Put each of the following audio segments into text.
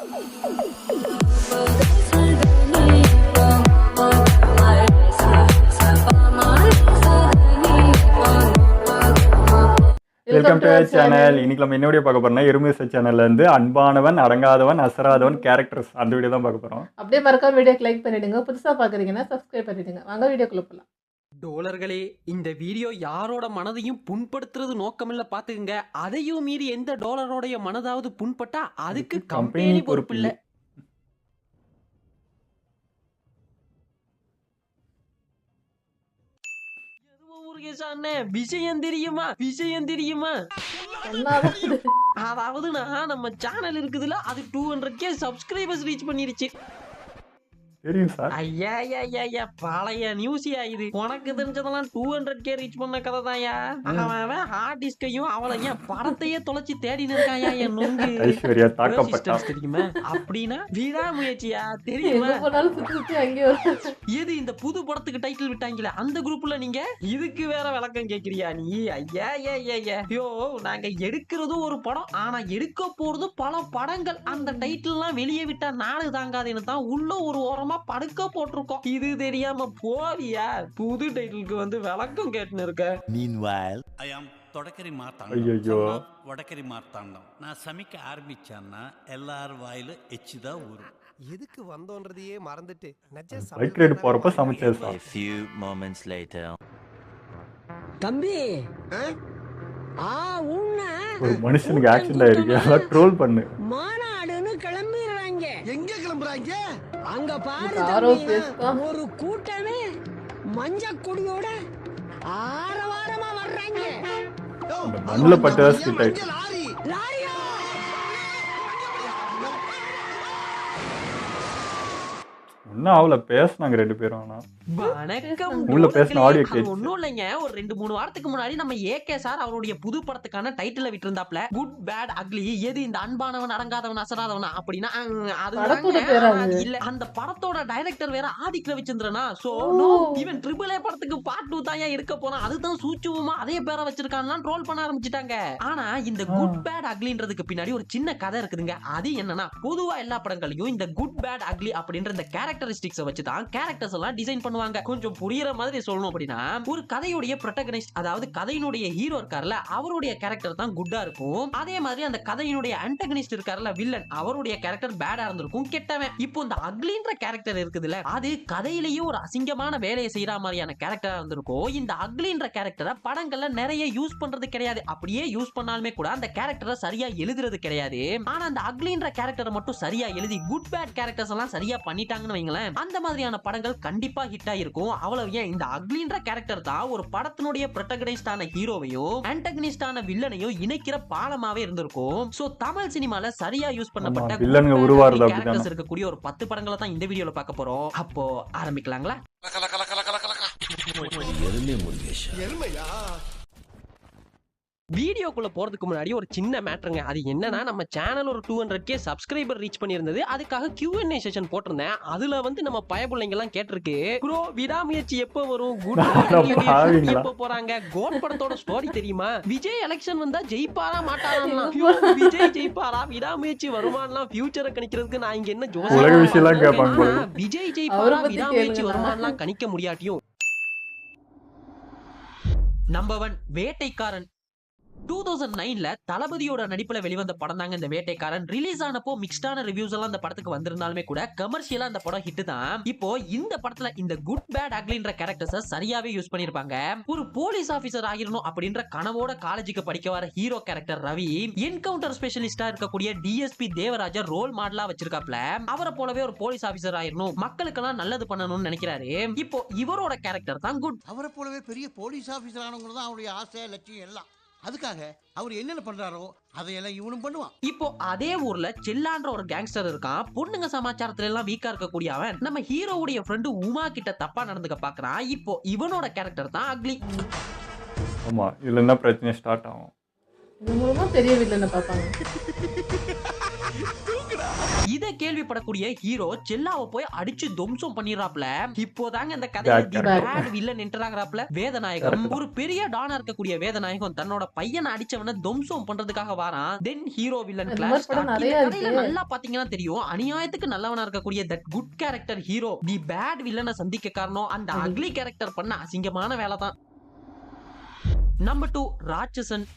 Welcome to channel. இன்னைக்கு நம்ம என்ன வீடியோ பார்க்க போறோம்னா எருமேச சேனல்ல இருந்து அன்பானவன், அடங்காதவன், அசராதவன் கேரக்டர்ஸ் அந்த வீடியோ தான் பார்க்க போறோம். அப்படியே மறக்காம வீடியோக்கு லைக் பண்ணிடுங்க. புதுசா பாக்குறீங்கன்னா சப்ஸ்கிரைப் பண்ணிடுங்க. வாங்க வீடியோக்குள்ள போலாம். டோலர்களே, இந்த வீடியோ யாரோட மனதையும் புண்படுத்துறது நோக்கமில்ல பாத்துக்குங்க. அதையும் மீறி எந்த டோலரோடைய மனதாவது புண்பட்டா அதுக்கு கம்பெனி பொறுப்பு இல்ல. விஷயம் தெரியுமா? அதாவது நம்ம சேனல் இருக்குதுல, அது 200k சப்ஸ்கிரைபர்ஸ் ரீச் பண்ணிருச்சு. தெரியும் சார். ஐயா பழைய நியூஸியா இது. உனக்கு தெரிஞ்சதெல்லாம் 200k ரீச் பண்ண கதை தான்யா. அவன் ஹார்ட் டிஸ்கையும் அவளையும் படத்தையே தொலைச்சி தேடின்னு இருக்காயா. என் நொங்கு ஐஸ்வர்யா தாக்கப்பட்டா தெரியுமா? அப்படின்னா விடாமுயற்சியா தெரியுமா? எது இந்த புது படத்துக்கு டைட்டில் விட்டாங்களே அந்த குரூப்ல நீங்க இதுக்கு வேற விளக்கம் கேக்குறியா நீ? ஐயோ, நாங்க எடுக்கிறது ஒரு படம், ஆனா எடுக்க போறது பல படங்கள். அந்த டைட்டில் எல்லாம் வெளியே விட்டா நாடு தாங்காதுன்னு தான் உள்ள ஒரு ஓரமா படுக்க போட்டிருக்கோம். இது தெரியாம போவியா? புது டைட்டிலுக்கு வந்து விளக்கம் கேட்டுன்னு இருக்க. Meanwhile, I am Thodakkari Marthandam, Vadakkari Marthandam. நான் சமைக்க ஆரம்பிச்சேன்னா எல்லார் வாயில எச்சுதான் ஊரும். எதுக்கு வந்தோன்றதையே மறந்துட்டு பைக் ரைடு போறப்ப சமைச்சது sir. A few moments later. தம்பி ஒரு மனுஷனுக்கு ஆக்சிடென்ட் ஆயிருக்கு, அதான் ட்ரோல் பண்ணு. மாநாடுன்னு கிளம்பிடுறாங்க. எங்க கிளம்புறாங்க? அங்க பாரு ஒரு கூட்டமே மஞ்ச கொடியோட ஆரவாரமா வர்றாங்க. அந்த மண்ணுல பட்டதா ஸ்கிட் ஆயிடுச்சு. லாரியா ஒன்னும் அவள பேசினாங்க ரெண்டு பேரும். ஆனா வணக்கம். உள்ள பேசின ஆடியோ கேட்ச்சு. ஒன்னும் இல்லைங்க, ஒரு 2-3 வாரத்துக்கு முன்னாடி நம்ம ஏகே சார் அவருடைய புது படத்துக்கான டைட்டில விட்டுருந்தாப்ல, குட் பேட் அக்லி. எது இந்த அன்பானவன், அடங்காதவன், அசராதவன் அப்படின்னா அது இல்ல. அந்த படத்தோட டைரக்டர் வேற ஆதிக் ரவிச்சந்திரனா. So no, even triple A படத்துக்கு பார்ட் 2 தான் இருக்க போனா. அதுதான் சூச்சுவமா அதே பேரை வச்சிருக்கான்லாம் ட்ரோல் பண்ண ஆரம்பிச்சிட்டாங்க. ஆனா இந்த குட் பேட் அக்லின்றதுக்கு பின்னாடி ஒரு சின்ன கதை இருக்குதுங்க. அது என்னன்னா, பொதுவா எல்லா படங்களையும் இந்த குட் பேட் அக்லி அப்படின்ற இந்த கேரக்டரிஸ்டிக்ஸ் வச்சு தான் கேரக்டர்ஸ் எல்லாம் டிசைன் பண்ணுவாங்க. கொஞ்சம் புரியுற மாதிரி சொல்லணும் அப்படின்னா, ஒரு கதையுடைய புரோட்டகனிஸ்ட், அதாவது கதையினுடைய ஹீரோ இருக்கார்ல, அவருடைய கேரக்டர் தான் குட்டா இருக்கும். அதே மாதிரி அந்த கதையினுடைய ஆன்டகனிஸ்ட் இருக்கார்ல, வில்லன், அவருடைய கேரக்டர் பேடா இருந்திருக்கும், கெட்டவன். இப்போ இந்த அக்லின்ற கேரக்டர் இருக்குதுல, அது கதையிலேயே ஒரு அசிங்கமான வேலையை செய்யற மாதிரியான கேரக்டரா இருந்திருக்கும். இந்த அக்லின்ற கேரக்டரை படங்கள்ல நிறைய யூஸ் பண்றது கிடையாது. அப்படியே யூஸ் பண்ணாலுமே கூட அந்த கேரக்டரை சரியா எழுதுறது கிடையாது. ஆனா அந்த அக்லின்ற கேரக்டரை மட்டும் சரியா எழுதி குட் பேட் கேரக்டர்ஸ் எல்லாம் சரியா பண்ணிட்டாங்கன்னு வைங்களேன், அந்த மாதிரியான படங்கள் கண்டிப்பா ஹிட் ஆயிருக்கும். அவ்வளவு ஏன், இந்த அக்லின்ற கேரக்டர் தான் ஒரு படத்தினுடைய புரோட்டகனிஸ்டான ஹீரோவையும் ஆன்டகனிஸ்டான வில்லனையும் இணைக்கிற பாலமாவே இருந்திருக்கும். சோ தமிழ் சினிமால சரியா யூஸ் பண்ணப்பட்ட வில்லன்ங்க உருவாறது கேரக்டர்ஸ் இருக்கக்கூடிய ஒரு 10 படங்களை தான் இந்த வீடியோல பார்க்க போறோம். அப்போ ஆரம்பிக்கலாங்களா? எருமையா? வீடியோக்குள்ள போறதுக்கு முன்னாடி ஒரு சின்ன மேட்டருங்க. அது என்னன்னா, நம்ம சேனல் ஒரு 200k சப்ஸ்கிரைபர் ரீச் பண்ணியிருந்தது. அதுக்காக Q&A செஷன் போட்டிருந்தேன். அதுல வந்து நம்ம பயபுள்ளைங்க எல்லாம் கேட்டிருக்கு, ப்ரோ விடாமுயற்சி எப்ப வரும், குட் எப்ப போறாங்க, கோட் படத்தோட ஸ்டோரி தெரியுமா, விஜய் எலெக்ஷன் வந்தா ஜெயிப்பாரா மாட்டாரா, விஜய் ஜெயிப்பாரா, விடாமுயற்சி வருமானலாம் ஃபியூச்சரை கணிக்கிறதுக்கு நான் இங்க என்ன உலக விஷயம்லாம் கேட்பாங்க. விஜய் ஜெயிப்பாரா, விடாமுயற்சி வருமானலாம் கணிக்க முடியாட்டியும். நம்பர் 1 வேட்டைக்காரன். 2009ல தளபதியோட நடிப்புல வெளிவந்த படம் தாங்க இந்த வேட்டைக்காரன். ரிலீஸ் ஆனப்போ மிக்ஸ்டான ரிவ்யூஸ் எல்லாம் இந்த படத்துக்கு வந்திருந்தாலுமே கூட கமர்ஷியலா இந்த படம் ஹிட் தான். இப்போ இந்த படத்துல இந்த குட் பேட் அக்லின்ற கேரக்டர்ஸை சரியாவே யூஸ் பண்ணிருப்பாங்க. ஒரு போலீஸ் ஆபீசர் ஆகிரணும் அப்படின்ற கனவோட காலேஜுக்கு படிக்க வர ஹீரோ கேரக்டர் ரவி, என்கவுண்டர் ஸ்பெஷலிஸ்டா இருக்கக்கூடிய டிஎஸ்பி தேவராஜர் ரோல் மாடலா வச்சிருக்காப்ல. அவரை போலவே ஒரு போலீஸ் ஆபீசர் ஆகிரணும், மக்களுக்கெல்லாம் நல்லது பண்ணணும்னு நினைக்கிறாரு. இப்போ இவரோட கேரக்டர் தான் குட். அவரை போலவே பெரிய போலீஸ் ஆபீசர் ஆனவங்க தான் அவருடைய ஆசை, லட்சியம் எல்லாம். அதுக்காக அவர் என்னென்ன பண்றாரோ அதையெல்லாம் இவனும் பண்ணுவான். இப்போ அதே ஊர்ல செல்லான்ற ஒரு கேங்ஸ்டர் இருக்கான். பொண்ணுங்க சமாச்சாரத்துல எல்லாம் வீக்கா இருக்கக்கூடிய அவன் நம்ம ஹீரோவுடைய ஃப்ரெண்டு உமா கிட்ட தப்பா நடந்துக்க பாக்குறான். இப்போ இவனோட கேரக்டர் தான் அக்லி. ஆமா, இதுல என்ன பிரச்சனை ஸ்டார்ட் ஆகும். இது மூலமா பெரிய வில்லனை பார்ப்பாங்க. இதை கேள்விப்படக்கூடிய ஹீரோ செல்லாவை போய் அடிச்சு துவம்சம் பண்ணிடுறாப்ல. இப்போதாங்க இந்த கதையில வில்லன் என்டர் ஆகுறாப்ல. வேதநாயகம் ஒரு பெரிய டானா இருக்கக்கூடிய வேதநாயகம் தன்னோட பையனை அடிச்சவன துவம்சம் பண்றதுக்காக வாரான். Then hero villain clash. நல்லா பாத்தீங்கன்னா தெரியும், அநியாயத்துக்கு நல்லவனா இருக்கக்கூடிய that good character hero the bad வில்லனை சந்திக்க காரணம் அந்த அக்லி கேரக்டர் பண்ண அசிங்கமான வேலை தான். நம்பர் 2 ராட்சசன்.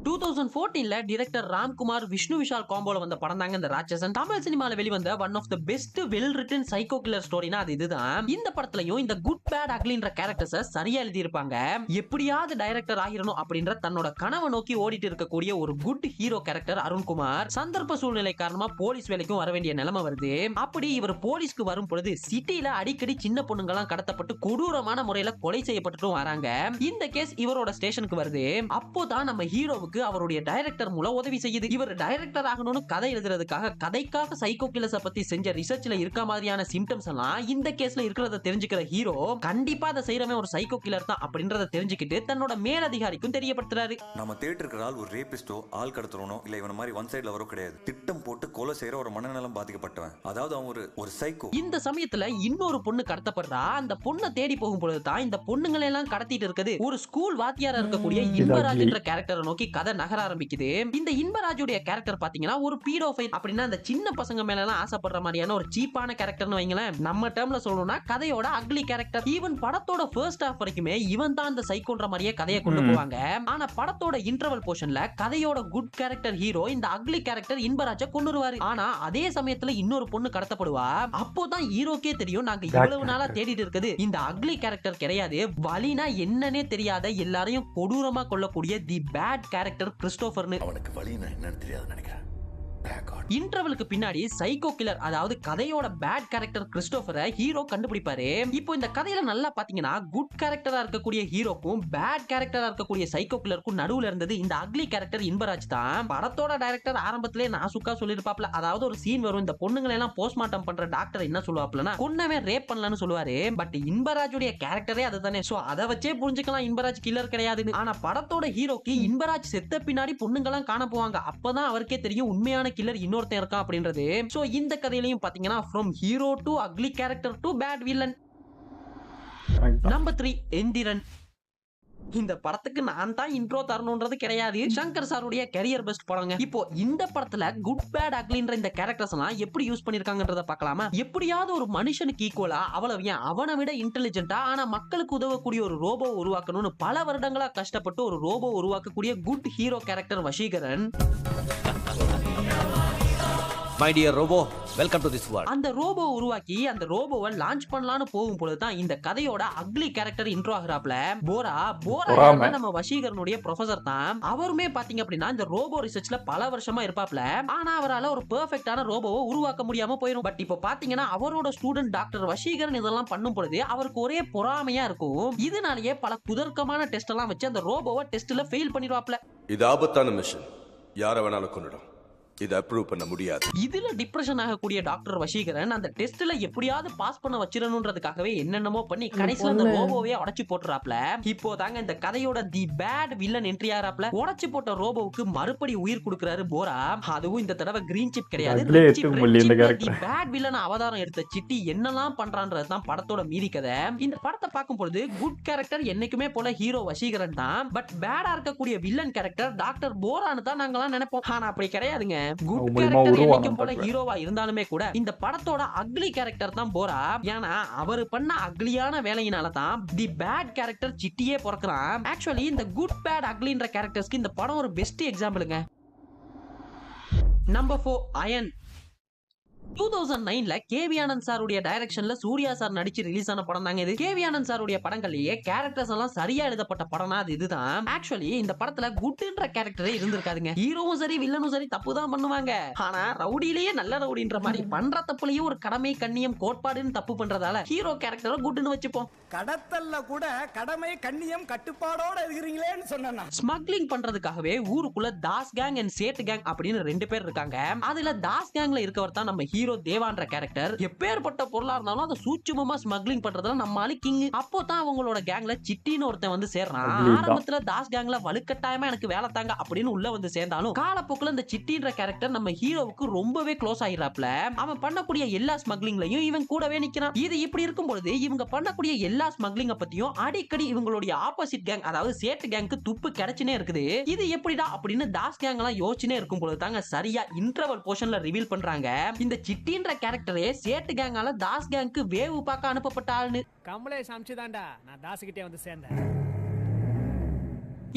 2014ல டைரக்டர் ராம்குமார் விஷ்ணு விஷால் காம்போல வந்த படம் தாங்க இந்த ராட்சசன். தமிழ் சினிமால வெளிவந்த one of the best well written psycho killer ஸ்டோரினா அது இதுதான். இந்த படத்துலயும் இந்த குட் பேட் அக்லின்ற கேரக்டர்ஸை சரியா எழுதி இருப்பாங்க. எப்படியாவது டைரக்டர் ஆகிரணும் அப்படின்ற தன்னோட கனவை நோக்கி ஓடிட்டு இருக்கக்கூடிய ஒரு குட் ஹீரோ கேரக்டர் அருண்குமார். சந்தர்ப்ப சூழ்நிலை காரணமா போலீஸ் வேலைக்கும் வர வேண்டிய நிலைமை வருது. அப்படி இவர் போலீஸ்க்கு வரும் பொழுது சிட்டில அடிக்கடி சின்ன பொண்ணுங்களாம் கடத்தப்பட்டு கொடூரமான முறையில கொலை செய்யப்பட்டுட்டும் வராங்க. இந்த கேஸ் இவரோட ஸ்டேஷனுக்கு வருது. அப்போதான் நம்ம ஹீரோவுக்கு அவருடைய டைரக்டர் மூலம் உதவி செய்யுது. இவர் டைரக்டர் ஆகணும்னு கதை எழுதுறதுக்காக கதைக்காக சைக்கோ கில்லர்ஸ் பத்தி செஞ்ச ரிசர்ச்ல இருக்க மாதிரியான சிம்டம்ஸ் எல்லாம் இந்த கேஸ்ல இருக்கிறத தெரிஞ்சுக்கிற ஹீரோ கண்டிப்பா அதை செய்யறவன் ஒரு சைக்கோ கில்லர் தான் அப்படின்றத தெரிஞ்சுக்கிட்டு தன்னோட மேலதிகாரிக்கும் தெரியப்படுத்துறாரு. நம்ம தேட்டர் இருக்கிற ஆள் ஒரு ரேபிஸ்டோ, ஆள் கடத்துறவனோ இல்ல இவன மாதிரி ஒன் சைடுல வரோ கிடையாது. திட்டம் போட்டு கொலை செய்யற ஒரு மனநலம் பாதிக்கப்பட்டவன். அதாவது அவன் ஒரு சைக்கோ. இந்த சமயத்துல இன்னொரு பொண்ணு கடத்தப்படுறா. அந்த பொண்ணை தேடி போகும் பொழுது தான் இந்த பொண்ணுங்களை எல்லாம் கடத்திட்டு இருக்குது ஒரு ஸ்கூல் வாத்தியாரா இருக்கக்கூடிய இன்பராஜ் என்ற கேரக்டரை நோக்கி கதை நகர ஆரம்பிக்குது. இந்த இன்பராஜுடைய கேரக்டர் பாத்தீங்கன்னா ஒரு பீடோஃபைல் அப்படின்னா அந்த சின்ன பசங்க மேல எல்லாம் ஆசைப்படுற மாதிரியான ஒரு சீப்பான கேரக்டர்னு வைங்களேன். நம்ம டேர்ம்ல சொல்லணும்னா கதையோட அக்லி கேரக்டர். ஈவன் படத்தோட ஃபர்ஸ்ட் ஹாஃப் வரைக்குமே இவன் தான் அந்த சைக்கோன்ற மாதிரியே கதையை கொண்டு போவாங்க. ஆனா படத்தோட இன்டர்வல் போர்ஷன்ல கதையோட குட் கேரக்டர் ஹீரோ இந்த அக்லி கேரக்டர் இன்பராஜை கொன்னுருவாரு. ஆனா அதே சமயத்துல இன்னொரு பொண்ணு கடத்தப்படுவா. அப்போதான் ஹீரோக்கே தெரியும் நாங்க இவ்வளவு நாளா தேடிட்டு இருக்குது இந்த அக்லி கேரக்டர் கிடையாது, வலினா என்னன்னே தெரியாத எல்லாரையும் கொடூரமா கொல்லக்கூடிய தி பேட் கேரக்டர் கிறிஸ்டோபர்னு. அவனுக்கு வலினா என்னன்னு தெரியாது நினைக்கிறேன். இன்டர்வலுக்கு பின்னாடி சைக்கோ கில்லர் அதாவது கதையோட பேட் கேரக்டர் கிறிஸ்டோபரை ஹீரோ கண்டுபிடிப்பாரு. இப்போ இந்த கதையில நல்லா பாத்தீங்கன்னா குட் கேரக்டரா இருக்கக்கூடிய ஹீரோக்கும் பேட் கேரக்டரா இருக்கக்கூடிய சைக்கோ கில்லருக்கும் நடுவுல இருந்தது இந்த அக்லி கேரக்டர் இன்பராஜ் தான். படத்தோட டைரக்டர் ஆரம்பத்திலே நாசுக்கா சொல்லிருப்பாப்ல. அதாவது ஒரு சீன் வரும், இந்த பொண்ணுங்களை எல்லாம் போஸ்ட்மார்ட்டம் பண்ற டாக்டர் என்ன சொல்லுவாப்லனா கொன்னவன் ரேப் பண்ணலன்னு சொல்லுவாரு. பட் இன்பராஜுடைய கேரக்டரே அதுதானே. சோ அதை வச்சே புரிஞ்சுக்கலாம் இன்பராஜ் கில்லர் கிடையாதுன்னு. ஆனா படத்தோட ஹீரோக்கு இன்பராஜ் செத்த பின்னாடி பொண்ணுங்கெல்லாம் காண போவாங்க. அப்பதான் அவருக்கே தெரியும் உண்மையான கில்லர் இன்னொருத்தன் இருக்கான் அப்படின்றது. சோ இந்த கதையிலையும் பாத்தீங்கன்னா from hero to ugly character to bad villain. Number 3 Enthiran. இந்த படத்துக்கு நான் தான் இன்ட்ரோ தரணும்ன்றது கிடையாது, சங்கர் சாருடைய கரியர் பெஸ்ட் படங்க. இப்போ இந்த படத்துல குட் பேட் அக்லின்ற இந்த கேரக்டர்ஸ் எல்லாம் எப்படி யூஸ் பண்ணிருக்காங்கன்றத பார்க்கலாமா? எப்படியாவது ஒரு மனுஷனுக்கு ஈக்குவலா அவ்வளவு ஏன் அவனை விட இன்டெலிஜென்ட்டா ஆனா மக்களுக்கு உதவக்கூடிய ஒரு ரோபோ உருவாக்கணும்னு பல வருடங்களா கஷ்டப்பட்டு ஒரு ரோபோ உருவாக்கக்கூடிய good hero character Vaseegaran. My dear robo, welcome to this world. அந்த ரோபோ உருவாக்கி அந்த ரோபோவை லான்ச் பண்ணலாம்னு போகும் பொழுது தான் இந்த கதையோட அக்லி கேரக்டர் இன்ட்ரோ ஆகுறாப்ல. போரா நம்ம வசீகரனுடைய ப்ரொஃபசர் தான். அவருமே பாத்தீங்க அப்படின்னா இந்த ரோபோ ரிசர்ச்ல பல வருஷமா இருப்பாப்ல. ஆனா அவரால ஒரு பெர்ஃபெக்ட்டான ரோபோவை உருவாக்க முடியாம போயிடும். பட் இப்போ பாத்தீங்கன்னா அவரோட ஸ்டூடெண்ட் டாக்டர் வசீகரன் இதெல்லாம் பண்ணும் பொழுது அவருக்கு ஒரே பொறாமையா இருக்கும். இதனாலேயே பல குதர்க்கமான டெஸ்ட் எல்லாம் வச்சு அந்த ரோபோவை டெஸ்ட்ல ஃபெயில் பண்ணிடுவாப்ல. இது ஆபத்தான மிஷன், யாரை வேணாலும் கொன்னுடும். இத அப்ரூவ் பண்ண முடியாது. இதுல டிப்ரெஷன் ஆகக்கூடிய டாக்டர் வசீகரன் அந்த டெஸ்ட்ல எப்படியாவது பாஸ் பண்ண வச்சிரணும்ன்றதுக்காகவே என்னென்னமோ பண்ணி கடைசில அந்த ரோபோவே உடைச்சு போட்டுறாப்ல. இப்போ தாங்க இந்த கதையோட தி பேட் வில்லன் என்ட்ரி ஆறாப்ல. உடைச்சு போட்ட ரோபோவுக்கு மறுபடி உயிர் கொடுக்கறாரு போரா. அதுவும் இந்த தடவை கிரீன் சிப் கிடையாது, தி பேட் வில்லன் அவதாரம் எடுத்த சிட்டி என்னெல்லாம் பண்றான்றது தான் படத்தோட மீதி கதை. இந்த படத்தை பார்க்கும் பொழுது குட் கேரக்டர் என்னைக்குமே போல ஹீரோ வசீகரன் தான். பட் பேடா இருக்கக்கூடிய வில்லன் கேரக்டர் டாக்டர் போரான்னு தான் நாங்கெல்லாம் நினைப்போம். ஆனா அப்படி கிடையாதுங்க. குட் கேரக்டர் என்னைக்கும் போல ஹீரோவா இருந்தாலுமே கூட இந்த படத்தோட அக்லி கேரக்டர் தான் போரா. ஏன்னா அவர் பண்ண அக்லியான வேலையினால தான் தி பேட் கேரக்டர் சிட்டியே பிறக்கிறான். ஆக்சுவலி இந்த குட் பேட் அக்லின்ற கேரக்டர்ஸ்க்கு இந்த படம் ஒரு பெஸ்ட் எக்ஸாம்பிளுங்க. நம்பர் 4 அயன். 2009ல கேவி ஆனந்த் சாருடைய டைரக்ஷன்ல சூர்யா சார் நடிச்சு ரிலீஸ் ஆன படம் தாங்க இது. கேவி ஆனந்த் சாருடைய படங்கள்லயே கேரக்டர்ஸ் எல்லாம் சரியா எழுதப்பட்ட படம்னா அது இதுதான். ஆக்சுவலி இந்த படத்துல குட்ன்ற கேரக்டரே இருந்திருக்காதுங்க. ஹீரோவும் சரி வில்லனும் சரி தப்பு தான் பண்ணுவாங்க. ஆனா ரவுடியிலேயே நல்ல ரவுடின்ற மாதிரி பண்ற தப்புலயும் ஒரு கடமை கண்ணியம் கோட்பாடுன்னு தப்பு பண்றதால ஹீரோ கேரக்டரை குட்னு வச்சுப்போம். கடத்தல்ல கூட கடமை கண்ணியம் கட்டுப்பாடோட இருக்கிறீங்களேன்னு சொன்னா ஸ்மக்லிங் பண்றதுக்காகவே ஊருக்குள்ள Das gang and Sait gang அப்படின்னு 2 பேர் இருக்காங்க. அதுல தாஸ் கேங்ல இருக்கவர் தான் நம்ம ஹீரோ ஹீரோ தேவான்ற கேரக்டர் எப்பேற்பட்ட பொருளா இருந்தாலும் அதை சூட்சுமமா ஸ்மக்லிங் பண்றதுல நம்ம ஆளு கிங். அப்போ தான் அவங்களோட கேங்ல சிட்டின்னு ஒருத்தன் வந்து சேர்றான். ஆரம்பத்துல தாஸ் கேங்ல வலுக்கட்டாயமா எனக்கு வேலை தாங்க அப்படின்னு உள்ள வந்து சேர்ந்தாலும் காலப்போக்குல இந்த சிட்டின்ற கேரக்டர் நம்ம ஹீரோவுக்கு ரொம்பவே க்ளோஸ் ஆயிராப்ல. அவன் பண்ணக்கூடிய எல்லா ஸ்மக்லிங்லயும் இவன் கூடவே நிக்கிறான். இது இப்படி இருக்கும்போது இவங்க பண்ணக்கூடிய எல்லா ஸ்மக்லிங்க பத்தியும் அடிக்கடி இவங்களுடைய ஆப்போசிட் கேங் அதாவது சேட்டு கேங்க்கு துப்பு கிடைச்சுனே இருக்குது. இது எப்படிடா அப்படின்னு தாஸ் கேங் எல்லாம் யோசிச்சுனே இருக்கும் பொழுது தாங்க சரியா இன்டர்வல் போர்ஷன்ல ரிவீல் பண்றாங்க இந்த சிட்டின்ற கேரக்டரே சேட்டு கேங்கால தாஸ் கேங்க்கு வேவு பார்க்க அனுப்பப்பட்ட ஆளுன்னு. கமலேஷ் அம்ச்சுதான்டா நான் தாசுகிட்டே வந்து சேர்ந்தேன்.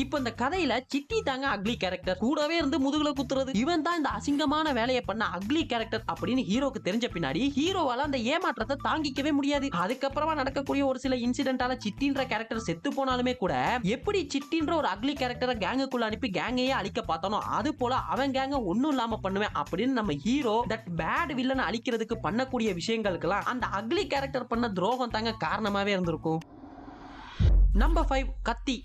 இப்ப இந்த கதையில சிட்டி தாங்க அக்லி கேரக்டர். கூடவே இருந்து முதுகுல குத்துறது. இவன் தான் இந்த அசிங்கமான வேலையை பண்ண அக்லி கேரக்டர் அப்படின்னு ஹீரோக்கு தெரிஞ்ச பின்னாடி ஹீரோவால அந்த ஏமாற்றத்தை தாங்கிக்கவே முடியாது. அதுக்கப்புறமா நடக்கக்கூடிய ஒரு சில இன்சிடென்டால சிட்டின்ற கேரக்டர் செத்து போனாலுமே கூட எப்படி சிட்டின்ற ஒரு அக்லி கேரக்டரை கேங்குக்குள்ள அனுப்பி கேங்கையே அழிக்க பார்த்தானோ அது போல அவன் கேங்க ஒன்னும் இல்லாம பண்ணுவேன் அப்படின்னு நம்ம ஹீரோ தட் பேட் வில்லனை அழிக்கிறதுக்கு பண்ணக்கூடிய விஷயங்களுக்கெல்லாம் அந்த அக்லி கேரக்டர் பண்ண துரோகம் தாங்க காரணமாவே இருந்திருக்கும். நம்பர் 5 கத்தி.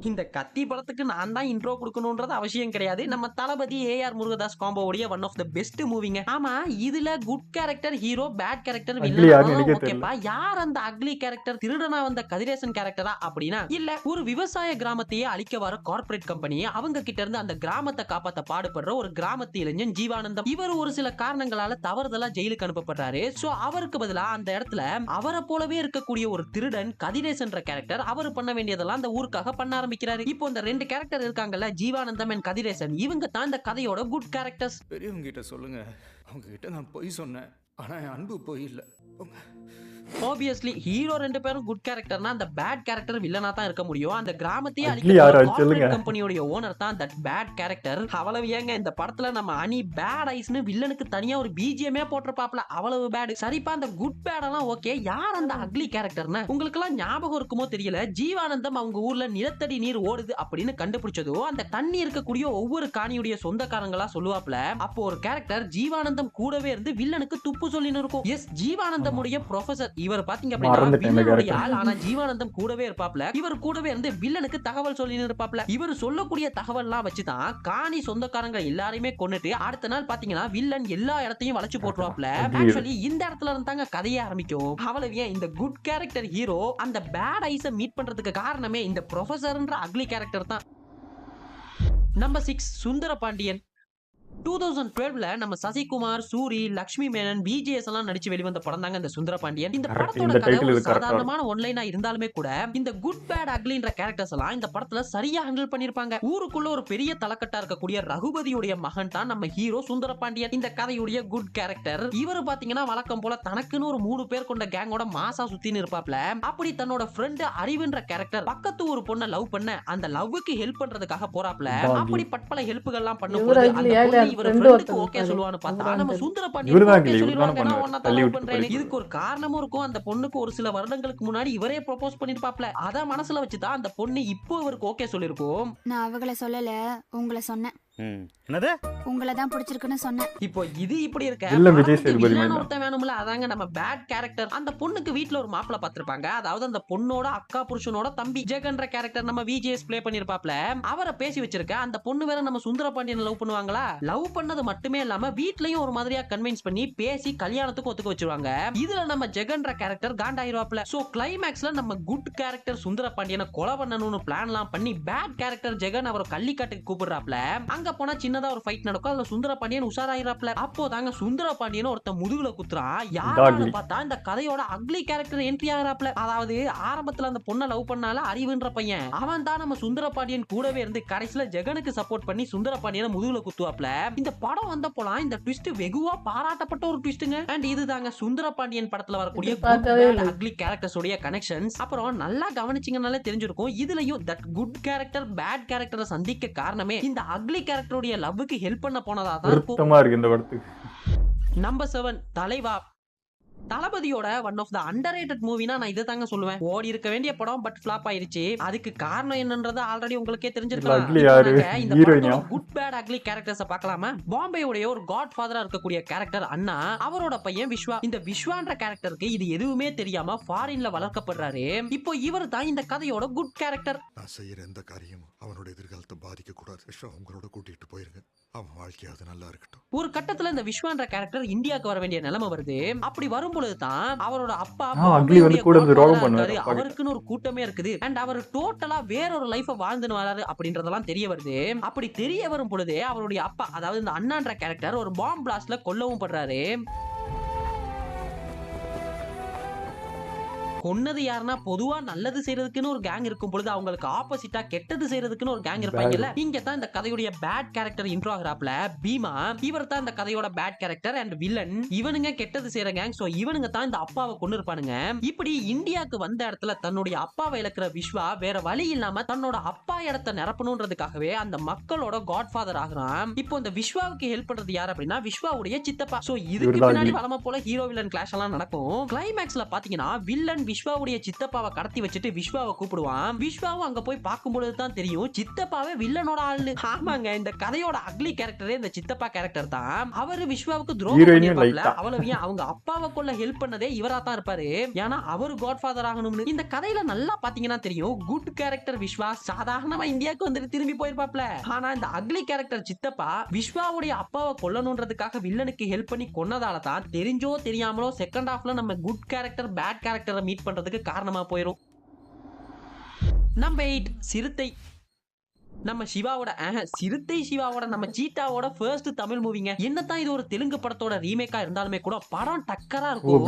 இந்த கத்தி படத்துக்கு நான் தான் இன்ட்ரோ கொடுக்கணும்ன்றது அவசியம் கிடையாது. நம்ம தளபதி ஏஆர் முருகதாஸ் காம்போவுடைய ஒன் ஆஃப் த பெஸ்ட் மூவிங்க. ஆமா இதுல good character hero, bad character villain. ஓகேப்பா, யார் அந்த அக்லி கேரக்டர்? திருடனா வந்த கதிரேசன் கேரக்டரா அப்படின்னா இல்ல, ஒரு விவசாய கிராமத்தையே அழிக்க வர கார்ப்பரேட் கம்பெனி அவங்க கிட்ட இருந்து அந்த கிராமத்தை காப்பாத்த பாடுபடுற ஒரு கிராமத்து இளைஞன் ஜீவானந்தம். இவர் ஒரு சில காரணங்களால தவறுதலா ஜெயிலுக்கு அனுப்பப்படுறாரு. சோ அவருக்கு பதிலா அந்த இடத்துல அவரை போலவே இருக்கக்கூடிய ஒரு திருடன் கதிரேசன்ற கேரக்டர் அவர் பண்ண வேண்டியதெல்லாம் அந்த ஊருக்காக பண்ண ஆரம்பிக்கிறாரு. இப்போ இந்த ரெண்டு கேரக்டர் இருக்காங்கல்ல, ஜீவானந்தம் அண்ட் கதிரேசன், இவங்க தான் இந்த கதையோட குட் கேரக்டர்ஸ். பெரியவங்க கிட்ட சொல்லுங்க, அவங்க கிட்ட நான் போய் சொன்னேன், ஆனா அன்பு போய் இல்ல. ஆப்வியஸ்லி ஹீரோ ரெண்டு பேரும் குட் கேரக்டர்னா அந்த பேட் கேரக்டர் வில்லனா தான் இருக்க முடியும். அந்த கிராமத்தையே அழிக்கிற கம்பெனியோட ஓனர் தான் தட் பேட் கேரக்டர். அவ்வளவு ஏங்க இந்த படத்துல நம்ம அனி பேட் ஐஸ்னு வில்லனுக்கு தனியா ஒரு பிஜிஎம்ஏ போட்டிருப்பாப்ல, அவ்வளவு பேட். சரிப்பா, அந்த குட் பேட் எல்லாம் ஓகே, யார் அந்த அக்லி கேரக்டர்னா உங்களுக்கு எல்லாம் ஞாபகம் இருக்குமோ தெரியல. ஜீவானந்தம் அவங்க ஊர்ல நிலத்தடி நீர் ஓடுது அப்படின்னு கண்டுபிடிச்சதோ அந்த தண்ணி இருக்கக்கூடிய ஒவ்வொரு காணியுடைய சொந்தக்காரங்களா சொல்லுவாப்ல. அப்போ ஒரு கேரக்டர் ஜீவானந்தம் கூடவே இருந்து வில்லனுக்கு துப்பு சொல்லின்னு இருக்கும். எஸ், ஜீவானந்தம் உடைய ப்ரொஃபசர். இவர் பாத்தீங்க அப்படின்னா ஆனா ஜீவானந்தம் கூடவே இருப்பாப்ல. இவர் கூடவே இருந்து வில்லனுக்கு தகவல் சொல்லி இருப்பாப்ல. இவர் சொல்லக்கூடிய தகவல் எல்லாம் வச்சுதான் காணி சொந்தக்காரங்க எல்லாரையுமே கொன்னுட்டு அடுத்த நாள் பாத்தீங்கன்னா வில்லன் எல்லா இடத்தையும் வளைச்சு போட்டுருவாப்ல. ஆக்சுவலி இந்த இடத்துல இருந்தாங்க கதையே ஆரம்பிக்கும். அவ்வளவு ஏன் இந்த குட் கேரக்டர் ஹீரோ அந்த பேட் ஐஸை மீட் பண்றதுக்கு காரணமே இந்த ப்ரொஃபசர்ன்ற அக்லி கேரக்டர் தான். நம்பர் 6 சுந்தர பாண்டியன். 2012ல நம்ம சசிகுமார், சூரி, லட்சுமி மேனன், பிஜிஎஸ் எல்லாம் நடிச்சு வெளிவந்த படம் தாங்க இந்த சுந்தர பாண்டியன். இந்த படத்தோட கதை ஒரு சாதாரணமான ஒன்லைனா இருந்தாலுமே கூட இந்த குட் பேட் அக்லின்ற கேரக்டர்ஸ் எல்லாம் இந்த படத்துல சரியா ஹேண்டில் பண்ணிருப்பாங்க. ஊருக்குள்ள ஒரு பெரிய தலக்கட்டா இருக்கக்கூடிய ரகுபதியுடைய மகன் தான் நம்ம ஹீரோ சுந்தர பாண்டியன், இந்த கதையுடைய குட் கேரக்டர். இவரு பாத்தீங்கன்னா வழக்கம் போல தனக்குன்னு ஒரு 3 பேர் கொண்ட கேங்கோட மாசா சுத்தின்னு இருப்பாப்ல. அப்படி தன்னோட ஃப்ரெண்ட் அறிவுன்ற கேரக்டர் பக்கத்து ஒரு பொண்ணை லவ் பண்ண அந்த லவ்வுக்கு ஹெல்ப் பண்றதுக்காக போறாப்ல. அப்படி பட்பல ஹெல்ப்புகள் எல்லாம் பண்ணும்போது இதுக்கு ஒரு காரணமும் இருக்கும். அந்த பொண்ணுக்கு ஒரு சில வருடங்களுக்கு முன்னாடி இவரே ப்ரோபோஸ் பண்ணிருப்பாப்ல. அத மனசுல வச்சுதான் அந்த பொண்ணு இப்போ இவருக்கு ஓகே சொல்லிருக்கும். நான் அவங்கள சொல்லல, உங்களை சொன்னேன். என்னது? உங்களை தான் பிடிச்சிருக்குன்னு சொன்னேன். இப்போ இது இப்படி இருக்க ஒருத்தன் வேணும்ல, அதாங்க நம்ம பேட் கேரக்டர். அந்த பொண்ணுக்கு வீட்டுல ஒரு மாப்பிள்ள பாத்திருப்பாங்க. அதாவது அந்த பொண்ணோட அக்கா புருஷனோட தம்பி ஜெகன்ற கேரக்டர் நம்ம விஜிஎஸ் பிளே பண்ணிருப்பாப்ல. அவரை பேசி வச்சிருக்க அந்த பொண்ணு வேற நம்ம சுந்தர பாண்டியன் லவ் பண்ணுவாங்களா? லவ் பண்ணது மட்டுமே இல்லாம வீட்லயும் ஒரு மாதிரியா கன்வின்ஸ் பண்ணி பேசி கல்யாணத்துக்கு ஒத்துக்க வச்சிருவாங்க. இதுல நம்ம ஜெகன்ற கேரக்டர் காண்டாயிருவாப்ல. சோ கிளைமேக்ஸ்ல நம்ம குட் கேரக்டர் சுந்தர பாண்டியனை கொலை பண்ணணும்னு பிளான் எல்லாம் பண்ணி பேட் கேரக்டர் ஜெகன் அவரை கள்ளிக்காட்டுக்கு கூப்பிடுறாப்ல. அங்க போனா சின்னதா ஒரு ஃபைட் நடக்கும். அதுல சுந்தர பாண்டியன் உஷாராயிராப்ல. அப்போ தாங்க சுந்தர பாண்டியன் ஒருத்த முதுகுல குத்துறான். யாரான்னு பார்த்தா இந்த கதையோட அக்லி கேரக்டர் என்ட்ரி ஆகிறாப்ல. அதாவது ஆரம்பத்துல அந்த பொண்ணை லவ் பண்ணால அறிவுன்ற பையன், அவன் தான் நம்ம சுந்தர பாண்டியன் கூடவே இருந்து கடைசியில ஜெகனுக்கு சப்போர்ட் பண்ணி சுந்தர பாண்டியனை முதுகுல குத்துவாப்ல. இந்த படம் வந்த போலாம் இந்த ட்விஸ்ட் வெகுவா பாராட்டப்பட்ட ஒரு ட்விஸ்ட்ங்க. அண்ட் இது தாங்க சுந்தர பாண்டியன் படத்துல வரக்கூடிய அக்லி கேரக்டர்ஸ் உடைய கனெக்ஷன்ஸ். அப்புறம் நல்லா கவனிச்சீங்கனாலே தெரிஞ்சிருக்கும், இதுலயும் தட் குட் கேரக்டர் பேட் கேரக்டரை சந்திக்க காரணமே இந்த அக்லி கேரக்டருடைய லவ்வுக்கு ஹெல்ப் பண்ண போனதா தான் இருக்கும். நம்பர் 7 தலைவா. தளபதியோட ஒன் ஆஃப் த அண்டர்ரேட்டட் மூவினா நான் இதை தாங்க சொல்லுவேன். ஓடி இருக்க வேண்டிய படம் பட் ஃபிளாப் ஆயிருச்சு. அதுக்கு காரணம் என்னன்றது ஆல்ரெடி உங்களுக்கே தெரிஞ்சிருக்கலாம். இந்த படத்தோட குட் பேட் அக்லி கேரக்டர்ஸ் பார்க்கலாமா? பாம்பேயோட ஒரு காட் ஃபாதரா இருக்கக்கூடிய கேரக்டர் அண்ணா, அவரோட பையன் விஸ்வா. இந்த விஸ்வான்ற கேரக்டருக்கு இது எதுவுமே தெரியாம ஃபாரின்ல வளர்க்கப்படுறாரு. இப்போ இவர் தான் இந்த கதையோட குட் கேரக்டர். நான் செய்யற எந்த காரியமும் அவனோட எதிர்காலத்தை பாதிக்க கூடாது. விஸ்வா உங்களோட கூட்டிட்டு போயிருங்க, அவன் வாழ்க்கையாவது நல்லா இருக்கட்டும். ஒரு கட்டத்துல இந்த விஸ்வான்ற கேரக்டர் இந்தியாவுக்கு வர வேண்டிய நிலைமை வருது. அப்படி வரும் பொழுதுதான் அவரோட அப்பா அக்லி வந்து கூட இருந்து ரோகம் பண்ணுவாரு. அவருக்குன்னு ஒரு கூட்டமே இருக்குது அண்ட் அவர் டோட்டலா வேற ஒரு லைஃப வாழ்ந்துன்னு வராரு அப்படின்றதெல்லாம் தெரிய வருது. அப்படி தெரிய வரும் பொழுதே அவருடைய அப்பா அதாவது இந்த அண்ணான்ற கேரக்டர் ஒரு பாம்பு பிளாஸ்ட்ல கொல்லவும் படுறாரு. கொன்னது யாருன்னா பொதுவா நல்லது செய்யறதுக்குன்னு ஒரு கேங் இருக்கும் பொழுது அவங்களுக்கு ஆப்போசிட்டா கெட்டது செய்யறதுக்குன்னு ஒரு கேங் இருப்பாங்கல்ல. இங்க தான் இந்த கதையுடைய பேட் கேரக்டர் இன்ட்ரோ ஆகுறாப்ல பீமா. இவர் தான் இந்த கதையோட பேட் கேரக்டர் அண்ட் வில்லன். இவனுங்க கெட்டது செய்யற கேங். சோ இவனுங்க தான் இந்த அப்பாவை கொண்டு இருப்பானுங்க. இப்படி இந்தியாவுக்கு வந்த இடத்துல தன்னுடைய அப்பாவை இழக்கிற விஸ்வா வேற வழி இல்லாம தன்னோட அப்பா இடத்தை நிரப்பணும்ன்றதுக்காகவே அந்த மக்களோட காட்ஃபாதர் ஆகுறான். இப்போ இந்த விஸ்வாவுக்கு ஹெல்ப் பண்றது யார் அப்படின்னா விஸ்வாவுடைய சித்தப்பா. சோ இதுக்கு பின்னாடி வளம போல ஹீரோ வில்லன் கிளாஷ் எல்லாம் நடக்கும். கிளைமேக்ஸ்ல பாத்தீங்கன்னா வில்லன் விஸ்வாவுடைய சித்தப்பாவை கடத்தி வச்சுட்டு விஸ்வாவை கூப்பிடுவான். விஸ்வாவும் அங்க போய் பார்க்கும்போது தான் தெரியும் சித்தப்பாவே வில்லனோட ஆளு. ஆமாங்க, இந்த கதையோட அக்லி கேரக்டரே இந்த சித்தப்பா கேரக்டர் தான். அவரு விஸ்வாவுக்கு துரோகம் பண்ணிருப்பாப்ல. அவ்வளவு அவங்க அப்பாவை கொள்ள ஹெல்ப் பண்ணதே இவரா தான் இருப்பாரு. ஏன்னா அவரு காட்ஃபாதர் ஆகணும்னு. இந்த கதையில நல்லா பாத்தீங்கன்னா தெரியும் குட் கேரக்டர் விஸ்வா சாதாரணமா இந்தியாவுக்கு வந்துட்டு திரும்பி போயிருப்பாப்ல. ஆனா இந்த அக்லி கேரக்டர் சித்தப்பா விஸ்வாவுடைய அப்பாவை கொல்லணும்ன்றதுக்காக வில்லனுக்கு ஹெல்ப் பண்ணி கொன்னதால தான் தெரிஞ்சோ தெரியாமலோ செகண்ட் ஹாஃப்ல நம்ம குட் கேரக்டர் பேட் கேரக்டரை மீட் பண்றதுக்கு காரணமா போயிரும். நம்பர் 8 சிறுத்தை. நம்ம சிவாவோட சிறுத்தை சிவாவோட நம்ம சீட்டாவோட ஃபர்ஸ்ட் தமிழ் மூவிங்க. என்னதான் இது ஒரு தெலுங்கு படத்தோட ரீமேக்கா இருந்தாலுமே கூட படம் டக்கரா இருக்கும்.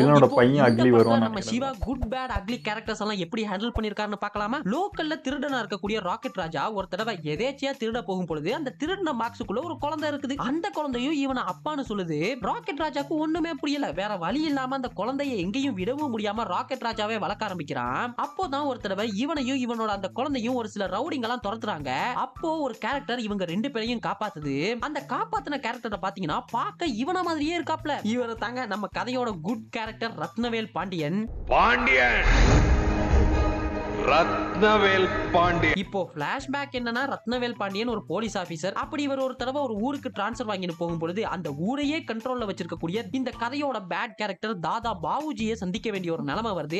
நம்ம Siva good bad ugly characters எல்லாம் எப்படி ஹேண்டில் பண்ணிருக்காருன்னு பார்க்கலாமா? லோக்கல்ல திருடனா இருக்கக்கூடிய ராக்கெட் ராஜா ஒரு தடவை எதேச்சியா திருட போகும் பொழுது அந்த திருடின பாக்ஸுக்குள்ள ஒரு குழந்தை இருக்குது. அந்த குழந்தையும் இவனை அப்பான்னு சொல்லுது. ராக்கெட் ராஜாக்கு ஒண்ணுமே புரியல. வேற வழி இல்லாம அந்த குழந்தைய எங்கேயும் விடவும் முடியாம ராக்கெட் ராஜாவே வளர்க்க ஆரம்பிக்கிறான். அப்போதான் ஒரு தடவை இவனையும் இவனோட அந்த குழந்தையும் ஒரு சில ரவுடிங்க எல்லாம் துரத்துறாங்க. அப்போ ஒரு கேரக்டர் இவங்க ரெண்டு பேரையும் காப்பாத்துது. அந்த காப்பாத்தின கேரக்டரை பாத்தீங்கன்னா பார்க்க இவன மாதிரியே இருக்காப்ல. இவர தாங்க நம்ம கதையோட குட் கேரக்டர் ரத்னவேல் பாண்டியன். இப்போ பிளாஷ்பேக் என்னன்னா ரத்னவேல் பாண்டியன் ஒரு போலீஸ் ஆபீசர். அப்படி இவர் ஒரு தடவை ஒரு ஊருக்கு டிரான்ஸ்பர் வாங்கிட்டு போகும்பொழுது அந்த ஊரையே கண்ட்ரோல்ல வச்சிருக்கக்கூடிய இந்த கதையோட பேட் கேரக்டர் தாதா பாவுஜியை சந்திக்க வேண்டிய ஒரு நிலைமை வருது.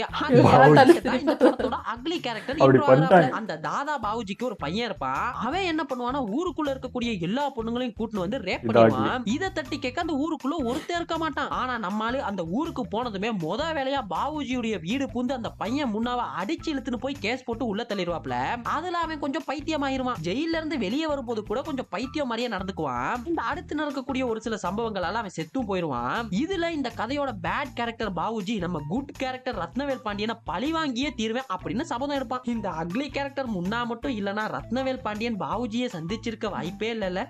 அக்லி கேரக்டர் அந்த தாதா பாவுஜிக்கு ஒரு பையன் இருப்பான். அவன் என்ன பண்ணுவானா ஊருக்குள்ள இருக்கக்கூடிய எல்லா பொண்ணுங்களையும் கூட்டிட்டு வந்து ரேப் பண்ணுவான். இதை தட்டி கேட்க அந்த ஊருக்குள்ள ஒருத்தர் இருக்க மாட்டான். ஆனா நம்மால அந்த ஊருக்கு போனதுமே முத வேலையா பாவுஜியுடைய வீடு பூந்து அந்த பையன் முன்னாவ அடிச்சு இழுத்துன்னு போய் கேஸ் போட்டு உள்ள தள்ளிடுவாப்ல. அதுல அவன் கொஞ்சம் பைத்தியமாயிருவான். ஜெயில இருந்து வெளியே வரும்போது கூட கொஞ்சம் பைத்தியம் மாதிரியே நடந்துக்குவான். இந்த அடுத்து நடக்கக்கூடிய ஒரு சில சம்பவங்களால அவன் செத்தும் போயிருவான். இதுல இந்த கதையோட பேட் கேரக்டர் பாவுஜி நம்ம குட் கேரக்டர் ரத்னவேல் பாண்டியனை பழி வாங்கியே தீர்வேன் அப்படின்னு சபதம் எடுப்பான். இந்த அக்லி கேரக்டர் முன்னா மட்டும் இல்லனா ரத்னவேல் பாண்டியன் பாவுஜியை சந்திச்சிருக்க வாய்ப்பே இல்ல.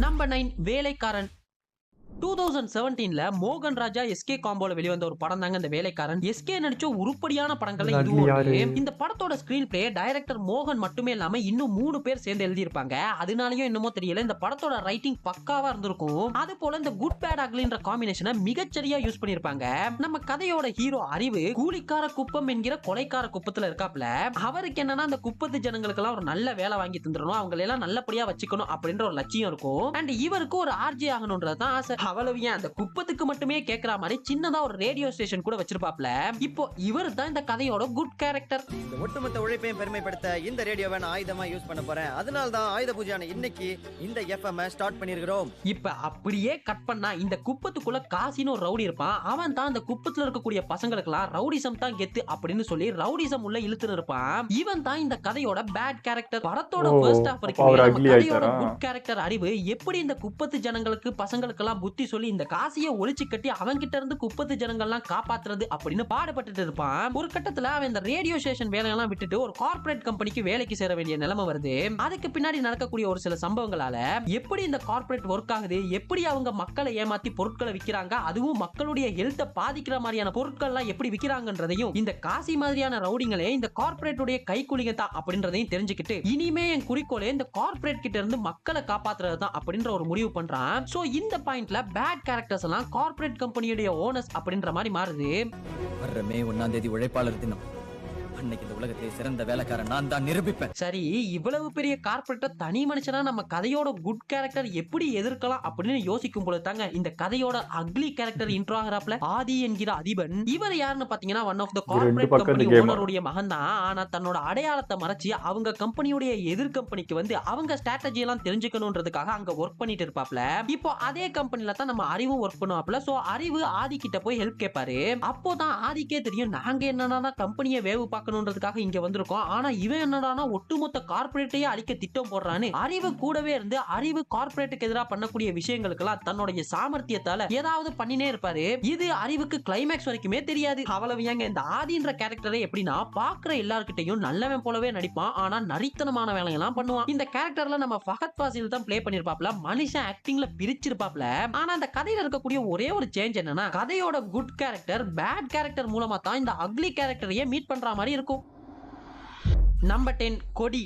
நம்பர் 9 வேலைக்காரன். 2017ல மோகன் ராஜா எஸ்கே காம்போல வெளிவந்த ஒரு படம் தாங்க இந்த வேலைக்காரன். எஸ்கே நடிச்ச உருப்படியான படங்கள்ல இதுவும் ஒன்று. இந்த படத்தோட ஸ்கிரீன் பிளே டைரக்டர் மோகன் மட்டுமே இல்லாம இன்னும் 3 பேர் சேர்ந்து எழுதி இருப்பாங்க. அதனாலயும் என்னமோ தெரியல இந்த படத்தோட ரைட்டிங் பக்காவா இருந்திருக்கும். அது போல இந்த குட் பேட் அக்லின்ற காம்பினேஷனை மிகச்சரியா யூஸ் பண்ணிருப்பாங்க. நம்ம கதையோட ஹீரோ அறிவு கூலிக்கார குப்பம் என்கிற கொலைக்கார குப்பத்துல இருக்காப்ல. அவருக்கு என்னன்னா அந்த குப்பத்து ஜனங்களுக்கு எல்லாம் ஒரு நல்ல வேலை வாங்கி தந்துடணும், அவங்களை எல்லாம் நல்லபடியா வச்சுக்கணும் அப்படின்ற ஒரு லட்சியம் இருக்கும். அண்ட் இவருக்கு ஒரு ஆர்ஜி ஆகணும்ன்றதுதான் ஆசை. அவ்வளவு அந்த குப்பத்துக்கு மட்டுமே கேட்கிற மாதிரி சின்னதா ஒரு ரேடியோ ஸ்டேஷன் கூட வச்சிருப்பாப்ல. இப்போ இவர் தான் இந்த கதையோட குட் கேரக்டர். இந்த ஒட்டுமொத்த உழைப்பையும் பெருமைப்படுத்த இந்த ரேடியோவை நான் ஆயுதமா யூஸ் பண்ண போறேன். அதனால தான் ஆயுத பூஜையான இன்னைக்கு இந்த எஃப்எம் ஸ்டார்ட் பண்ணிருக்கிறோம். இப்ப அப்படியே கட் பண்ணா இந்த குப்பத்துக்குள்ள காசின்னு ஒரு ரவுடி இருப்பான். அவன் தான் அந்த குப்பத்துல இருக்கக்கூடிய பசங்களுக்கெல்லாம் ரவுடிசம் தான் கெத்து அப்படின்னு சொல்லி ரவுடிசம் உள்ள இழுத்துன்னு இருப்பான். இவன் தான் இந்த கதையோட பேட் கேரக்டர். படத்தோட ஃபர்ஸ்ட் ஹாஃப் வரைக்கும் கதையோட குட் கேரக்டர் அறிவு எப்படி இந்த குப்பத்து ஜனங்களுக்கு பசங்களுக்கு எல்லாம் புத்தி சொல்லி இந்த காசியை ஒளிச்சு கட்டி அவங்கிட்ட இருந்து குப்பத்து ஜனங்கள்லாம் காப்பாத்துறது அப்படின்னு பாடுபட்டு இருப்பான். ஒரு கட்டத்துல அவன் இந்த ரேடியோ ஸ்டேஷன் வேலையெல்லாம் விட்டுட்டு ஒரு கார்ப்பரேட் கம்பெனிக்கு வேலைக்கு சேர வேண்டிய நிலைமை வருது. அதுக்கு பின்னாடி நடக்கக்கூடிய ஒரு சில சம்பவங்களால எப்படி இந்த கார்ப்பரேட் ஒர்க் ஆகுது, எப்படி அவங்க மக்களை ஏமாத்தி பொருட்களை விக்கிறாங்க, அதுவும் மக்களுடைய ஹெல்த்தை பாதிக்கிற மாதிரியான பொருட்கள்லாம் எப்படி விக்கிறாங்கன்றதையும் இந்த காசி மாதிரியான ரவுடிங்களே இந்த கார்ப்பரேட் உடைய கைக்கூலிங்க தான் அப்படின்றதையும் தெரிஞ்சுக்கிட்டு இனிமே என் குறிக்கோளே இந்த கார்ப்பரேட் கிட்ட இருந்து மக்களை காப்பாத்துறது தான் அப்படின்ற ஒரு முடிவு பண்றான். சோ இந்த பாயிண்ட்ல பேட் கேரக்டர்ஸ் எல்லாம் கார்ப்பரேட் கம்பெனியோட ஓனர்ஸ் அப்படின்ற மாதிரி மாறுது. வர்ற மே 1ஆம் தேதி உழைப்பாளர் தினம். அன்னைக்கு இந்த உலகத்திலே சிறந்த வேலைக்காரன் நான் தான் நிரூபிப்பேன். சரி, இவ்வளவு பெரிய கார்பரேட்ட தனி மனுஷனா நம்ம கதையோட குட் கேரக்டர் எப்படி எதிர்க்கலாம் அப்படின்னு யோசிக்கும் பொழுது தாங்க இந்த கதையோட அக்லி கேரக்டர் இன்ட்ரோ ஆகறாப்ல. ஆதி என்கிற அதிபன் இவர் யாருன்னு பாத்தீங்கன்னா one of the corporate company ஓனருடைய மகன் தான். ஆனா தன்னோட அடையாளத்தை மறைச்சு அவங்க கம்பெனியுடைய எதிர் கம்பெனிக்கு வந்து அவங்க ஸ்ட்ராட்டஜி எல்லாம் தெரிஞ்சுக்கணும்ன்றதுக்காக அங்க ஒர்க் பண்ணிட்டு இருப்பாப்ல. இப்போ அதே கம்பெனில தான் நம்ம அறிவும் ஒர்க் பண்ணுவாப்ல. சோ அறிவு ஆதி கிட்ட போய் ஹெல்ப் கேட்பாரு. அப்போதான் ஆதிக்கே தெரியும் நாங்க என்னன்னா கம்பெனியை வேவு பார்க்கணும்ன்றதுக்காக இங்க வந்திருக்கோம். ஆனா இவன் என்னடானா ஒட்டுமொத்த கார்பரேட்டையே அழிக்க திட்டம் போடுறான்னு அறிவு கூடவே இருந்து அறிவு கார்பரேட்டுக்கு எதிராக பண்ணக்கூடிய விஷயங்களுக்கெல்லாம் தன்னுடைய சாமர்த்தியத்தால ஏதாவது பண்ணினே இருப்பாரு. இது அறிவுக்கு கிளைமேக்ஸ் வரைக்குமே தெரியாது. அவ்வளவு ஏங்க இந்த ஆதின்ற கேரக்டரை எப்படின்னா பாக்குற எல்லார்கிட்டையும் நல்லவன் போலவே நடிப்பான். ஆனா நரித்தனமான வேலையெல்லாம் பண்ணுவான். இந்த கேரக்டர்ல நம்ம ஃபஹத் ஃபாசில் தான் ப்ளே பண்ணிருப்பாப்ல. மனுஷன் ஆக்டிங்ல பிரிச்சிருப்பாப்ல. ஆனா அந்த கதையில இருக்கக்கூடிய ஒரே ஒரு சேஞ்ச் என்னன்னா கதையோட குட் கேரக்டர் பேட் கேரக்டர் மூலமா தான் இந்த அக்லி கேரக்டரையே மீட் பண்ற மாதிரி இருக்கும். நம்பர் 10 கொடி.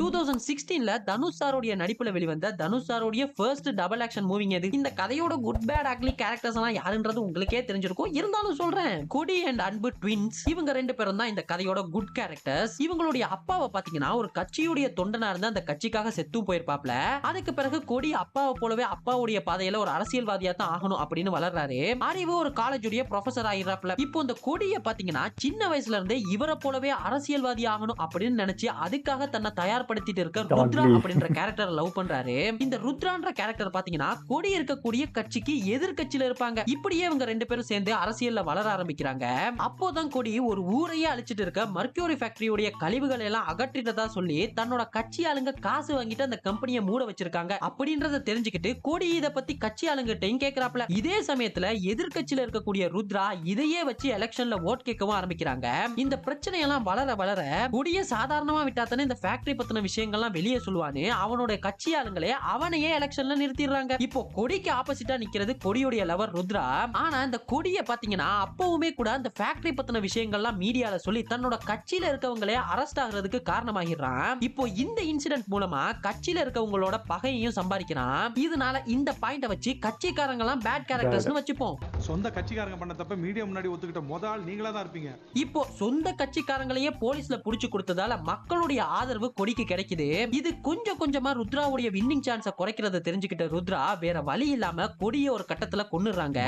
2016ல தனுஷ் சாரோடைய நடிப்புல வெளிவந்த தனுஷ் சாரோடைய ஃபர்ஸ்ட் டபுள் ஆக்ஷன் மூவிங் இது. இந்த கதையோட குட் பேட் அக்லி கேரக்டர்ஸ் எல்லாம் யாருன்றது உங்களுக்கே தெரிஞ்சிருக்கும். இருந்தாலும் சொல்றேன், கொடி அண்ட் அன்பு ட்வின்ஸ் இவங்க ரெண்டு பேரும் தான் இந்த கதையோட குட் கேரக்டர்ஸ். இவங்களுடைய அப்பாவை பாத்தீங்கன்னா ஒரு கட்சியுடைய தொண்டனா இருந்து அந்த கட்சிக்காக செத்தும் போயிருப்பாப்ல. அதுக்கு பிறகு கொடி அப்பாவை போலவே அப்பாவுடைய பாதையில ஒரு அரசியல்வாதியா தான் ஆகணும் அப்படின்னு வளர்றாரு. அறிவு ஒரு காலேஜுடைய ப்ரொஃபசர் ஆயிடுறாப்ல. இப்போ இந்த கொடியை பாத்தீங்கன்னா சின்ன வயசுல இருந்தே இவரை போலவே அரசியல்வாதி ஆகணும் அப்படின்னு நினைச்சு அதுக்காக தன்னை தயார்படுத்திட்டு இருக்க ருத்ரா அப்படின்ற கேரக்டர் லவ் பண்றாரு. இந்த ருத்ரான்ற கேரக்டர் பாத்தீங்கன்னா கொடி இருக்கக்கூடிய கட்சிக்கு எதிர்கட்சியில இருப்பாங்க. இப்படியே இவங்க ரெண்டு பேரும் சேர்ந்து அரசியல்ல வளர ஆரம்பிக்கிறாங்க. அப்போதான் கொடி ஒரு ஊரையே அழிச்சிட்டு இருக்க மர்க்யூரி ஃபேக்டரியோட கழிவுகளை எல்லாம் அகற்றிட்டதா சொல்லி தன்னோட கட்சி ஆளுங்க காசு வாங்கிட்டு அந்த கம்பெனியை மூட வச்சிருக்காங்க அப்படின்றத தெரிஞ்சுக்கிட்டு கொடி இத பத்தி கட்சி ஆளுங்கிட்டையும் கேக்குறாப்ல. இதே சமயத்துல எதிர்கட்சியில இருக்கக்கூடிய ருத்ரா இதையே வச்சு எலெக்ஷன்ல ஓட் கேட்கவும் ஆரம்பிக்கிறாங்க. இந்த பிரச்சனை எல்லாம் வளர வளர கொடிய சாதாரணமா விட்டாத்தானே இந்த ஃபேக்டரி பத்தின விஷயங்கள்லாம் வெளியே சொல்லுவானே அவனோட கட்சி ஆளுங்களே அவனையே எலெக்ஷன்ல நிறுத்திடுறாங்க. இப்போ கொடிக்கு ஆப்போசிட்டா நிக்கிறது கொடியோட லவர் ருத்ரா. ஆனா இந்த கொடியை பாத்தீங்கன்னா அப்பவுமே கூட அந்த ஃபேக்டரி பத்தின விஷயங்கள்லாம் மீடியால சொல்லி தன்னோட கட்சியில இருக்கவங்களே அரெஸ்ட் ஆகிறதுக்கு காரணமாகிறான். இப்போ இந்த இன்சிடென்ட் மூலமா கட்சியில இருக்கவங்களோட பகையையும் சம்பாதிக்கிறான். இதனால இந்த பாயிண்ட வச்சு கட்சிக்காரங்க எல்லாம் பேட் கேரக்டர்ஸ்னு வச்சுப்போம். சொந்த கட்சிக்காரங்க பண்ண தப்ப மீடியா முன்னாடி ஒத்துக்கிட்ட முதல் நீங்களா தான் இருப்பீங்க. இப்போ சொந்த கட்சிக்காரங்களையே போலீஸ்ல புடிச்சு கொடுத்ததால மக்களுடைய ஆதரவு கொடிக்கு கிடைக்குது. இது கொஞ்சம் கொஞ்சமா ருத்ராவுடைய வின்னிங் சான்ஸ குறைக்கிறத தெரிஞ்சுக்கிட்ட ருத்ரா வேற வழி இல்லாம கொடிய ஒரு கட்டத்துல கொன்னுறாங்க.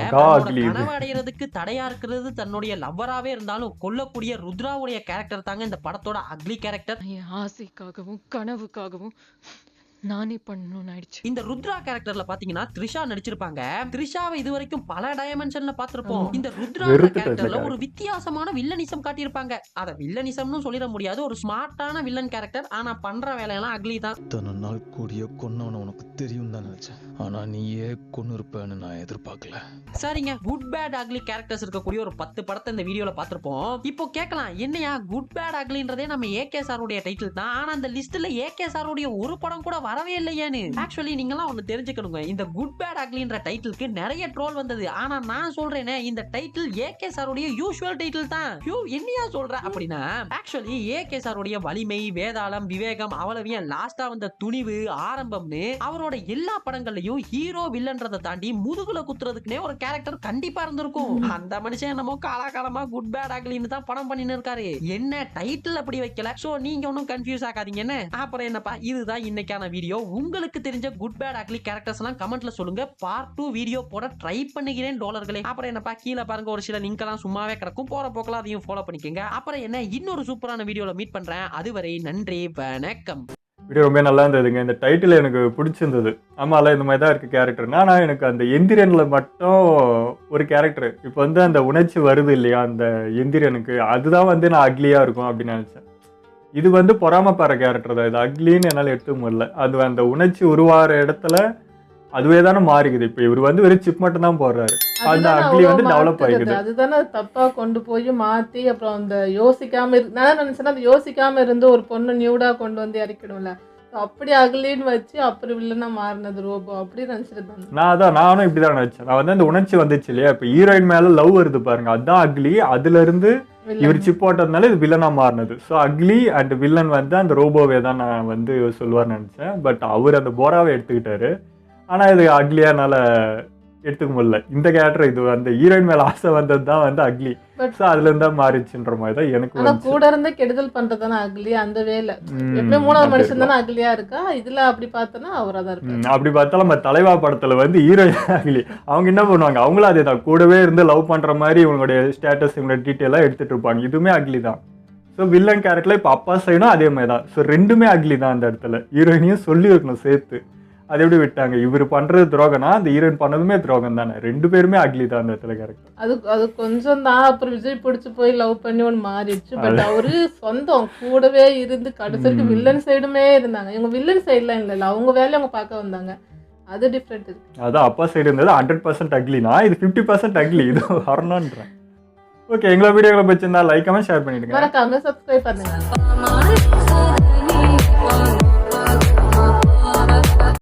கனவு அடைகிறதுக்கு தடையா இருக்கிறது தன்னுடைய லவ்வராவே இருந்தாலும் கொல்லக்கூடிய ருத்ராவுடைய கேரக்டர் தாங்க இந்த படத்தோட அக்லி கேரக்டர். ஆசைக்காகவும் கனவுக்காகவும் நானே பண்ணணும்னு ஆயிடுச்சு. இந்த ருத்ரா கேரக்டர்ல பாத்தீங்கன்னா த்ரிஷா நடிச்சிருப்பாங்க. த்ரிஷாவை இதுவரைக்கும் பல டைமென்ஷன்ல பாத்திருப்போம். இந்த ருத்ரா கேரக்டர்ல ஒரு வித்தியாசமான வில்லனிசம் காட்டியிருப்பாங்க. அத வில்லனிசம்னு சொல்லிட முடியாது, ஒரு ஸ்மார்ட்டான வில்லன் கேரக்டர். ஆனா பண்ற வேலையெல்லாம் அக்லி தான். இத்தனை நாள் கூடிய கொன்னவன உனக்கு தெரியும் தான் நினைச்சேன். ஆனா நீயே கொன்னு இருப்பேன்னு நான் எதிர்பார்க்கல. சரிங்க, குட் பேட் அக்லி கேரக்டர்ஸ் இருக்கக்கூடிய ஒரு 10 படத்தை இந்த வீடியோல பாத்திருப்போம். இப்போ கேட்கலாம், என்னையா குட் பேட் அக்லின்றதே நம்ம ஏகே சாருடைய டைட்டில் தான். ஆனா அந்த லிஸ்ட்ல ஏகே சாருடைய ஒரு படம் கூட வரவே இல்லையானு. ஆக்சுவலி நீங்கலாம் ஒன்னு தெரிஞ்சுக்கணுங்க, இந்த குட் பேட் அக்லின்ற டைட்டிலுக்கு நிறைய ட்ரோல் வந்தது. ஆனா நான் சொல்றேனே, இந்த டைட்டில் ஏகே சாருடைய யூசுவல் டைட்டில் தான். என்னையா சொல்ற அப்படின்னா, ஆக்சுவலி ஏகே சாருடைய வலிமை, வேதாளம், விவேகம், அவ்வளவு லாஸ்டா வந்த துணிவு, ஆரம்பம்னு அவரோட எல்லா படங்கள்லயும் ஹீரோ வில்லன்றதை தாண்டி முதுகுல குத்துறதுக்குனே ஒரு கேரக்டர் கண்டிப்பா இருந்திருக்கும். அந்த மனுஷன் என்னமோ காலாகாலமா குட் பேட் அக்லின்னு தான் படம் பண்ணின்னு இருக்காரு. என்ன டைட்டில் அப்படி வைக்கல. சோ நீங்க ஒன்னும் கன்ஃபியூஸ் ஆகாதீங்க. என்ன அப்புறம் என்னப்பா, இதுதான் இன்னைக்கான வீடியோ. உங்களுக்கு தெரிஞ்ச குட் பேட் அக்லி கேரக்டர்ஸ் எல்லாம் கமெண்ட்ல சொல்லுங்க. பார்ட் 2 வீடியோ போட ட்ரை பண்ணுகிறேன் டாலர்களே. அப்புறம் என்னப்பா, கீழே பாருங்க ஒரு சில லிங்க் எல்லாம் சும்மாவே கிடக்கும், போற போக்கல அதையும் ஃபாலோ பண்ணிக்கங்க. அப்புறம் என்ன, இன்னொரு சூப்பரான வீடியோல மீட் பண்றேன். அதுவரை நன்றி, வணக்கம். வீடியோ ரொம்ப நல்லா இருந்ததுங்க. இந்த டைட்டில் எனக்கு பிடிச்சிருந்தது. ஆமால இந்த மாதிரி தான் இருக்குது கேரக்டர்னா. ஆனால் எனக்கு அந்த எந்திரனில் மட்டும் ஒரு கேரக்டர் இப்போ வந்து அந்த உணர்ச்சி வருது இல்லையா அந்த எந்திரனுக்கு, அதுதான் வந்து நான் அக்லியாக இருக்கும் அப்படின்னு நினச்சேன். இது வந்து பொறாமப்படுற கேரக்டர் தான். இது அக்லின்னு என்னால் எடுத்துக்க முடியல. அது அந்த உணர்ச்சி உருவாகிற இடத்துல அதுவே தானே மாறிக்குது. இப்போ இவர் வந்து வெறும் சிப் மட்டும் தான் போடுறாரு. அந்த அக்லி வந்து டெவலப் ஆகிக்குது. அதுதானே தப்பா கொண்டு போய் மாற்றி அப்புறம் அந்த யோசிக்காம நான் நினச்சேன்னா அந்த யோசிக்காம இருந்து ஒரு பொண்ணு நியூடா கொண்டு வந்து இறக்கிடும்ல, அப்படி அக்லின்னு வச்சு அப்புறம் வில்லனா மாறினது ரோபோ அப்படி நினச்சிட்டு நானும் இப்படி தான் நினச்சேன். நான் வந்து அந்த உணர்ச்சி வந்துச்சு இல்லையா, இப்போ ஹீரோயின் மேலே லவ் வருது பாருங்க, அதுதான் அக்லி. அதுலேருந்து இவர் சிப் போட்டதுனால இது வில்லனா மாறினது. ஸோ அக்லி அண்ட் வில்லன் வந்து அந்த ரோபோவே தான் நான் வந்து சொல்லுவார்னு நினச்சேன். பட் அவர் அந்த போராவை எடுத்துக்கிட்டாரு. ஆனால் இது அக்லியானால எடுத்துக்க முடியல. இந்த கேரக்டர் இது அந்த ஹீரோயின் மேல ஆசை வந்தது தான் வந்து அக்லி. ஸோ அதுல இருந்தா மாறிச்சுன்ற மாதிரி தான் எனக்கு ஆனா கூட இருந்தே கெடுதல் பண்றதுதானே அக்லி அந்த வேலை. எப்பயும் மூணாவது மனுஷன் தானே அக்லியா இருக்கா, இதுல அப்படி பார்த்தோன்னா அவரா தான் இருப்பாரு. அப்படி பார்த்தாலும் நம்ம தலைவா படத்துல வந்து ஹீரோயின் அக்லி. அவங்க என்ன பண்ணுவாங்க, அவங்களும் அதே தான், கூடவே இருந்து லவ் பண்ற மாதிரி இவங்களுடைய ஸ்டேட்டஸ் இவங்களோட டீட்டெயிலாக எடுத்துட்டு இருப்பாங்க. இதுவுமே அக்லி தான். ஸோ வில்லன் கேரக்டர்ல இப்போ அப்பா சைடும் அதே மாதிரி தான். ஸோ ரெண்டுமே அக்லி தான் அந்த இடத்துல. ஹீரோயினையும் சொல்லி வைக்கணும் சேர்த்து. அது எப்படி விட்டாங்க, இவர் பண்றது துரோகம்னா அந்த ஹீரோயின் பண்ணதுமே துரோகம் தானே. ரெண்டு பேருமே அக்லி தான் அந்த இடத்துல கேரக்டர். அது கொஞ்சம் தான். அப்புறம் விஜய் பிடிச்சி போய் லவ் பண்ணி ஒன்று மாறிடுச்சு. பட் அவரு சொந்தம் கூடவே இருந்து கடைசிக்கு வில்லன் சைடுமே இருந்தாங்க. இவங்க வில்லன் சைட்லாம் இல்லைல்ல, அவங்க வேலையை அவங்க பார்க்க வந்தாங்க. அது டிஃப்ரெண்ட் இருக்கு. அதான் அப்பா சைடு இருந்தது 100% அக்லினா, இது 50% அக்லி. இது வரணுன்றேன். ஓகே, எங்களோட வீடியோக்களை பிடிச்சிருந்தா லைக் கமெண்ட் ஷேர் பண்ணிடுங்க. மறக்காம சப்ஸ்கிரைப் பண்ணுங்க.